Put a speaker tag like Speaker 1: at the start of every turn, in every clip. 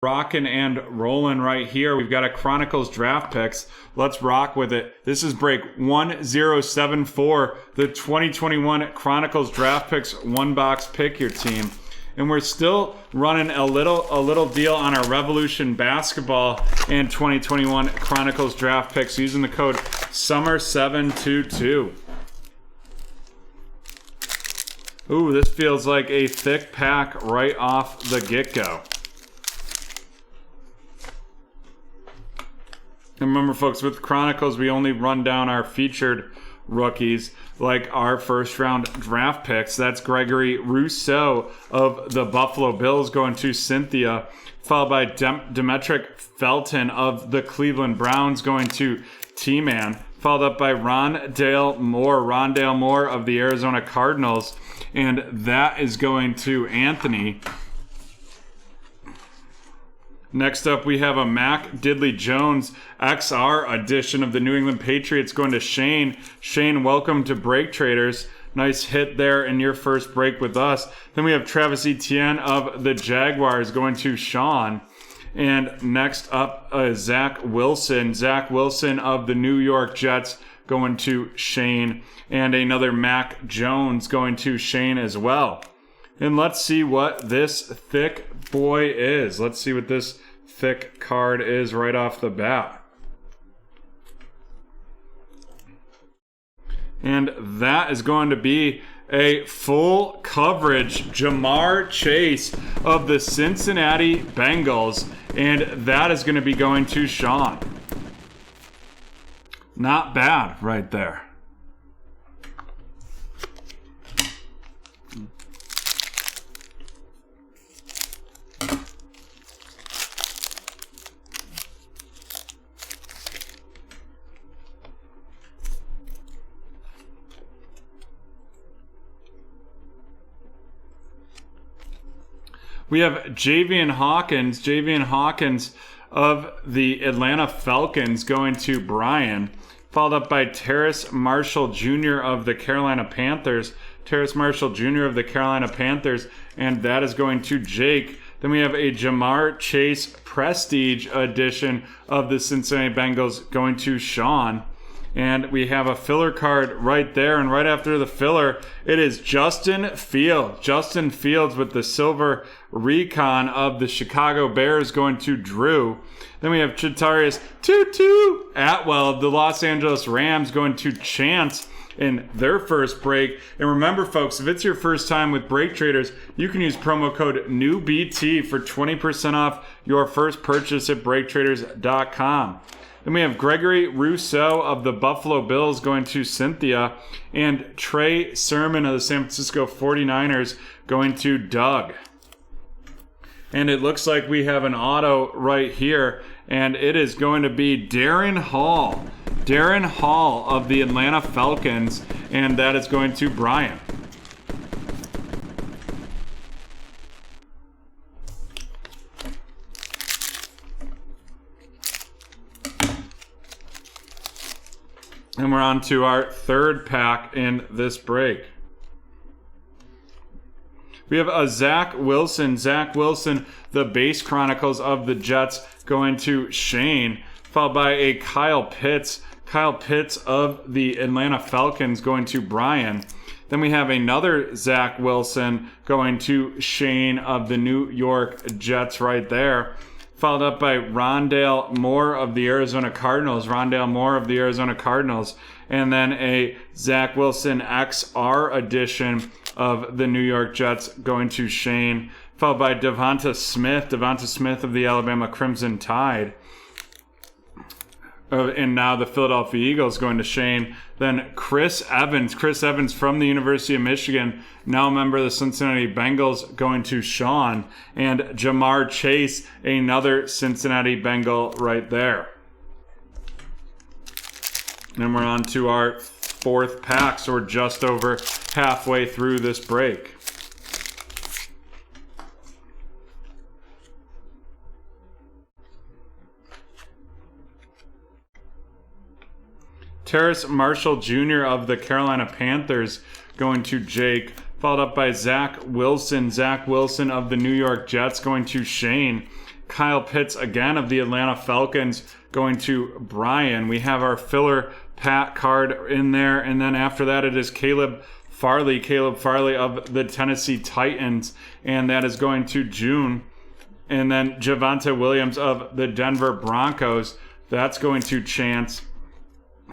Speaker 1: Rocking and rolling right here. We've got a Chronicles draft picks. Let's rock with it. This is break 1074, the 2021 Chronicles draft picks one box pick your team. And we're still running a little deal on our Revolution Basketball and 2021 Chronicles draft picks using the code SUMMER722. Ooh, this feels like a thick pack right off the get-go. And remember, folks, with Chronicles, we only run down our featured rookies, like our first-round draft picks. That's Gregory Rousseau of the Buffalo Bills going to Cynthia, followed by Demetric Felton of the Cleveland Browns going to T-Man, followed up by Rondale Moore of the Arizona Cardinals, and that is going to Anthony. Next up, we have a Mac Diddley-Jones XR edition of the New England Patriots going to Shane. Shane, welcome to BreakTraders. Nice hit there in your first break with us. Then we have Travis Etienne of the Jaguars going to Sean. And next up, Zach Wilson. Zach Wilson of the New York Jets going to Shane. And another Mac Jones going to Shane as well. And let's see what this thick boy is. Let's see what this thick card is right off the bat. And that is going to be a full coverage Jamar Chase of the Cincinnati Bengals. And that is going to be going to Sean. Not bad right there. We have Javian Hawkins of the Atlanta Falcons going to Brian, followed up by Terrace Marshall Jr. of the Carolina Panthers. And that is going to Jake. Then we have a Jamar Chase Prestige edition of the Cincinnati Bengals going to Sean. And we have a filler card right there. And right after the filler, it is Justin Fields. Justin Fields with the silver recon of the Chicago Bears going to Drew. Then we have Chatarius Tutu Atwell of the Los Angeles Rams going to Chance in their first break. And remember, folks, if it's your first time with BreakTraders, you can use promo code NEWBT for 20% off your first purchase at BreakTraders.com. Then we have Gregory Rousseau of the Buffalo Bills going to Cynthia, and Trey Sermon of the San Francisco 49ers going to Doug. And it looks like we have an auto right here, and it is going to be Darren Hall. Darren Hall of the Atlanta Falcons, and that is going to Brian. And we're on to our third pack in this break. We have a Zach Wilson, the base Chronicles of the Jets going to Shane, followed by a Kyle Pitts of the Atlanta Falcons going to Brian. Then we have another Zach Wilson going to Shane of the New York Jets right there, followed up by Rondale Moore of the Arizona Cardinals, and then a Zach Wilson XR edition of the New York Jets going to Shane, followed by Devonta Smith of the Alabama Crimson Tide, and now the Philadelphia Eagles going to Shane. Then Chris Evans from the University of Michigan, now a member of the Cincinnati Bengals, going to Sean. And Jamar Chase, another Cincinnati Bengal right there. And we're on to our fourth pack, so we're just over halfway through this break. Terrace Marshall Jr. of the Carolina Panthers going to Jake, followed up by Zach Wilson of the New York Jets going to Shane, Kyle Pitts again of the Atlanta Falcons going to Brian. We have our filler Pat card in there, and then after that it is Caleb Farley of the Tennessee Titans, and that is going to June. And then Javonte Williams of the Denver Broncos, that's going to Chance,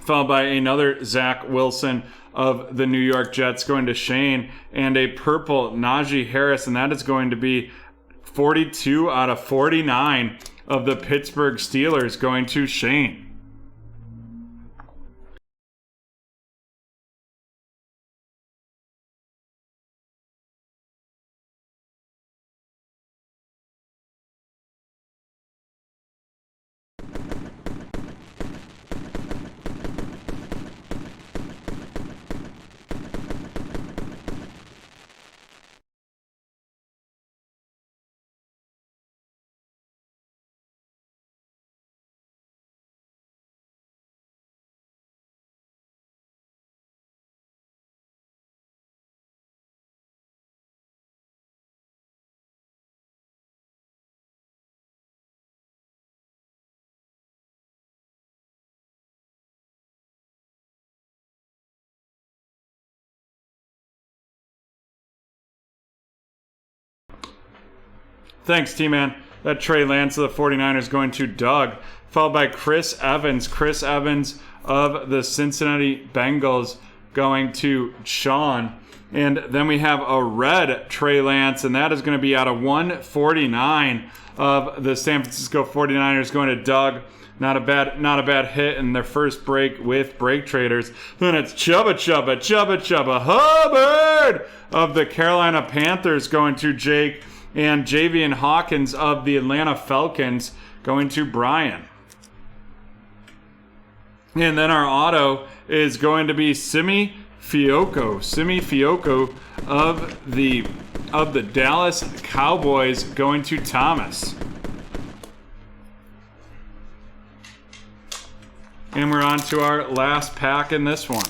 Speaker 1: followed by another Zach Wilson of the New York Jets going to Shane, and a purple Najee Harris, and that is going to be 42 out of 49 of the Pittsburgh Steelers going to Shane. Thanks, T-Man. That Trey Lance of the 49ers going to Doug, followed by Chris Evans. Chris Evans of the Cincinnati Bengals going to Sean. And then we have a red Trey Lance, and that is going to be out of 149 of the San Francisco 49ers going to Doug. Not a bad hit in their first break with BreakTraders. Then it's Chubba Hubbard of the Carolina Panthers going to Jake, and Javian Hawkins of the Atlanta Falcons going to Brian. And then our auto is going to be Simi Fioco of the Dallas Cowboys going to Thomas. And we're on to our last pack in this one.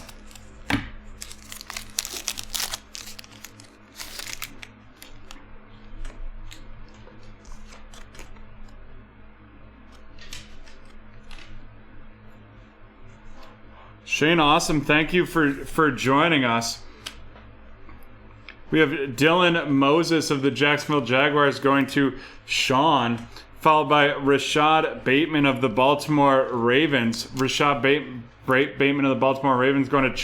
Speaker 1: Shane, awesome. Thank you for joining us. We have Dylan Moses of the Jacksonville Jaguars going to Sean, followed by Rashad Bateman of the Baltimore Ravens. Bateman of the Baltimore Ravens going to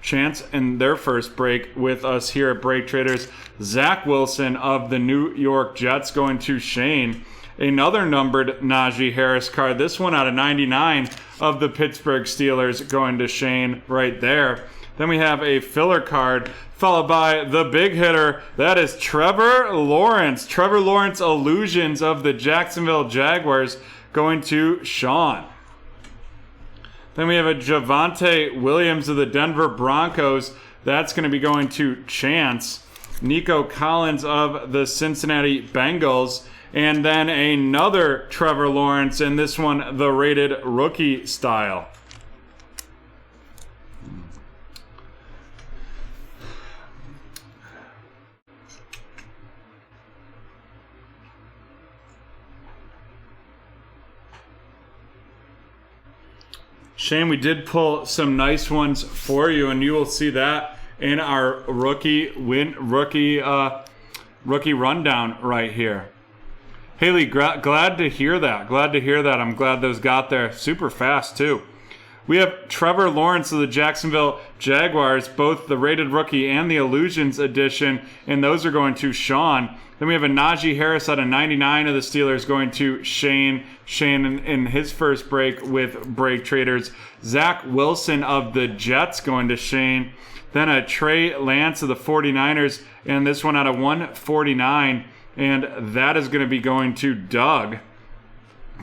Speaker 1: Chance in their first break with us here at BreakTraders. Zach Wilson of the New York Jets going to Shane. Another numbered Najee Harris card, this one out of 99 of the Pittsburgh Steelers going to Shane right there. Then we have a filler card followed by the big hitter. That is Trevor Lawrence. Trevor Lawrence Illusions of the Jacksonville Jaguars going to Sean. Then we have a Javonte Williams of the Denver Broncos. That's going to be going to Chance. Nico Collins of the Cincinnati Bengals. And then another Trevor Lawrence, and this one the rated rookie style. Shane, we did pull some nice ones for you, and you will see that in our rookie rundown right here. Haley, glad to hear that. I'm glad those got there super fast, too. We have Trevor Lawrence of the Jacksonville Jaguars, both the rated rookie and the Illusions edition, and those are going to Sean. Then we have a Najee Harris out of 99 of the Steelers going to Shane. Shane in his first break with BreakTraders. Zach Wilson of the Jets going to Shane. Then a Trey Lance of the 49ers, and this one out of 149. And that is going to be going to Doug.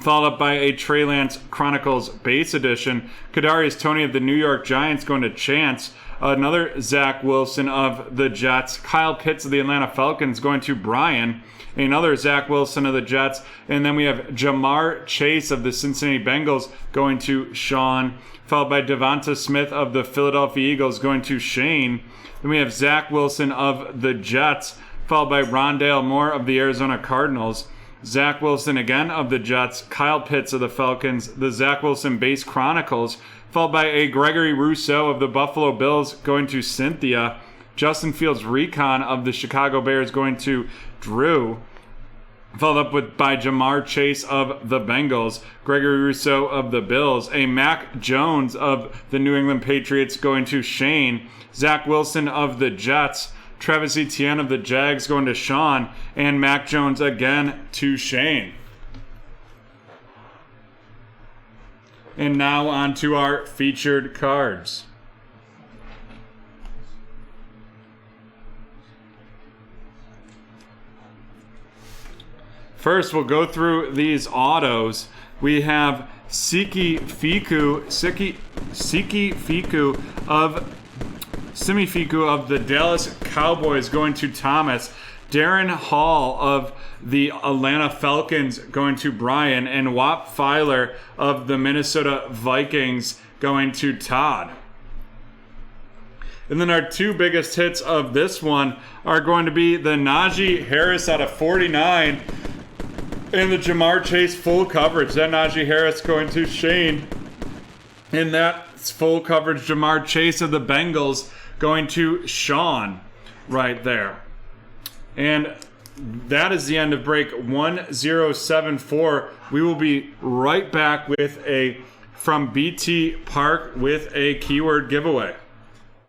Speaker 1: Followed up by a Trey Lance Chronicles base edition. Kadarius Toney of the New York Giants going to Chance. Another Zach Wilson of the Jets. Kyle Pitts of the Atlanta Falcons going to Brian. Another Zach Wilson of the Jets. And then we have Jamar Chase of the Cincinnati Bengals going to Sean. Followed by Devonta Smith of the Philadelphia Eagles going to Shane. Then we have Zach Wilson of the Jets, followed by Rondale Moore of the Arizona Cardinals. Zach Wilson again of the Jets, Kyle Pitts of the Falcons, the Zach Wilson base Chronicles, followed by a Gregory Rousseau of the Buffalo Bills going to Cynthia, Justin Fields Recon of the Chicago Bears going to Drew, followed up by Jamar Chase of the Bengals, Gregory Rousseau of the Bills, a Mac Jones of the New England Patriots going to Shane, Zach Wilson of the Jets, Travis Etienne of the Jags going to Sean, and Mac Jones again to Shane. And now on to our featured cards. First, we'll go through these autos. We have Siki Fiku of the Dallas Cowboys going to Thomas, Darren Hall of the Atlanta Falcons going to Brian, and Wap Filer of the Minnesota Vikings going to Todd. And then our two biggest hits of this one are going to be the Najee Harris out of 49 and the Jamar Chase full coverage. That Najee Harris going to Shane, and that's full coverage Jamar Chase of the Bengals going to Sean right there. And that is the end of break 1074. We will be right back with from BT Park with a keyword giveaway.